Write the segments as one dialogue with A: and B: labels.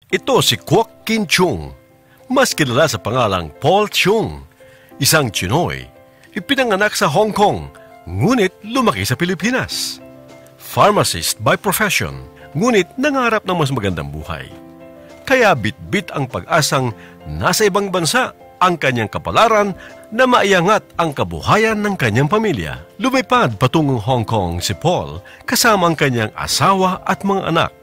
A: Ito si Kwok Kin Chung, mas kilala sa pangalang Paul Chung, isang Chinoy, ipinanganak sa Hong Kong, ngunit lumaki sa Pilipinas. Pharmacist by profession, ngunit nangarap ng mas magandang buhay. Kaya bit-bit ang pag-asang nasa ibang bansa ang kanyang kapalaran na maiangat ang kabuhayan ng kanyang pamilya. Lumipad patungong Hong Kong si Paul kasama ang kanyang asawa at mga anak.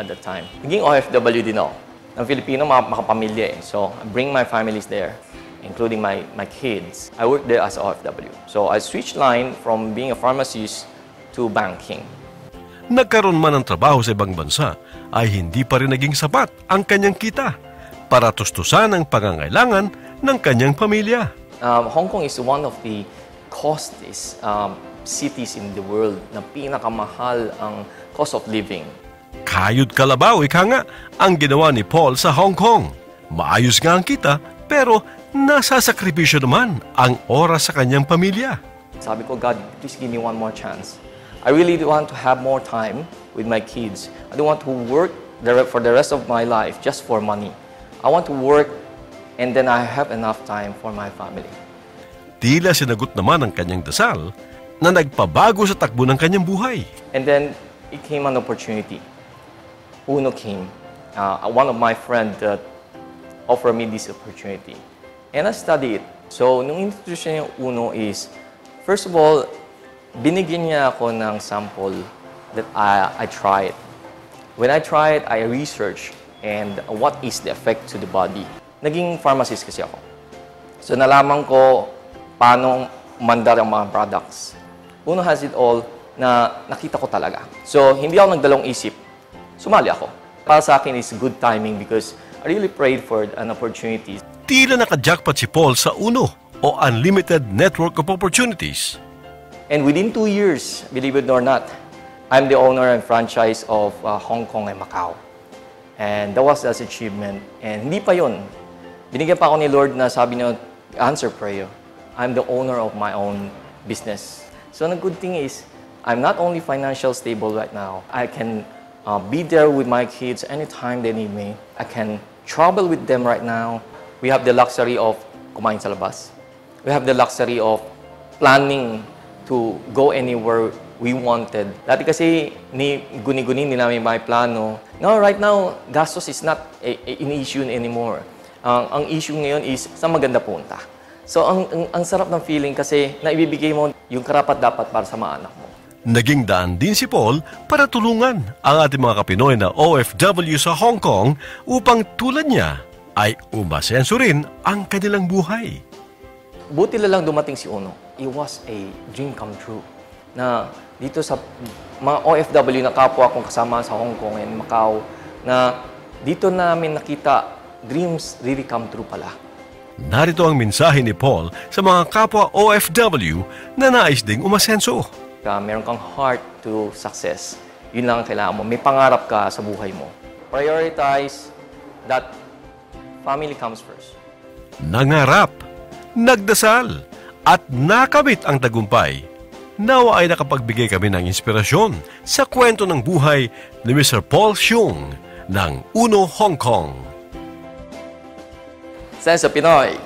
B: At that time, naging OFW din ako. Ang Filipino, makapamilya eh. So, I bring my families there, including my kids. I work there as OFW. So, I switched line from being a pharmacist to banking.
A: Nagkaroon man ng trabaho sa ibang bansa, ay hindi pa rin naging sapat ang kanyang kita para tustusan ang pangangailangan ng kanyang pamilya.
B: Hong Kong is one of the costliest cities in the world na pinakamahal ang cost of living.
A: Kayod kalabaw, ika nga, ang ginawa ni Paul sa Hong Kong. Maayos nga ang kita, pero nasasakripisyo naman ang oras sa kanyang pamilya.
B: Sabi ko, God, please give me one more chance. I really want to have more time with my kids. I don't want to work for the rest of my life just for money. I want to work and then I have enough time for my family.
A: Tila sinagot naman ang kanyang dasal na nagpabago sa takbo ng kanyang buhay.
B: And then it came an opportunity. Uno came. One of my friends offered me this opportunity. And I studied it. So, nung introduce niya yung Uno is, first of all, binigyan niya ako ng sample that I tried. When I tried, I researched and what is the effect to the body. Naging pharmacist kasi ako. So, nalaman ko paano mandar ang mga products. Uno has it all na nakita ko talaga. So, hindi ako nagdalawang isip. Sumali ako. Para sa akin is good timing because I really prayed for an opportunity.
A: Tila naka-jackpot si Paul sa Uno o Unlimited Network of Opportunities.
B: And within 2 years, believe it or not, I'm the owner and franchise of Hong Kong and Macau. And that was an achievement. And hindi pa yun. Binigyan pa ako ni Lord na sabi niya, answer prayer. I'm the owner of my own business. So the good thing is, I'm not only financially stable right now, I can be there with my kids anytime they need me. I can travel with them right now. We have the luxury of kumain sa labas. We have the luxury of planning to go anywhere we wanted. Dati kasi guni-guni hindi namin may plano. No, right now, gastos is not an issue anymore. Ang issue ngayon is saan maganda punta. So ang sarap ng feeling kasi naibibigay mo yung karapat-dapat para sa mga anak mo.
A: Naging daan din si Paul para tulungan ang ating mga Kapinoy na OFW sa Hong Kong upang tulad niya ay umasenso rin ang kanilang buhay.
B: Buti lang dumating si Uno. It was a dream come true. Na dito sa mga OFW na kapwa akong kasama sa Hong Kong and Macau, na dito namin nakita dreams really come true pala.
A: Narito ang mensahe ni Paul sa mga kapwa OFW na nais ding umasenso.
B: Meron kang heart to success. Yun lang ang kailangan mo. May pangarap ka sa buhay mo. Prioritize that family comes first.
A: Nangarap, nagdasal, at nakamit ang tagumpay. Nawa ay nakapagbigay kami ng inspirasyon sa kwento ng buhay ni Mr. Paul Chung ng Uno Hong Kong.
B: Sense of Pinoy.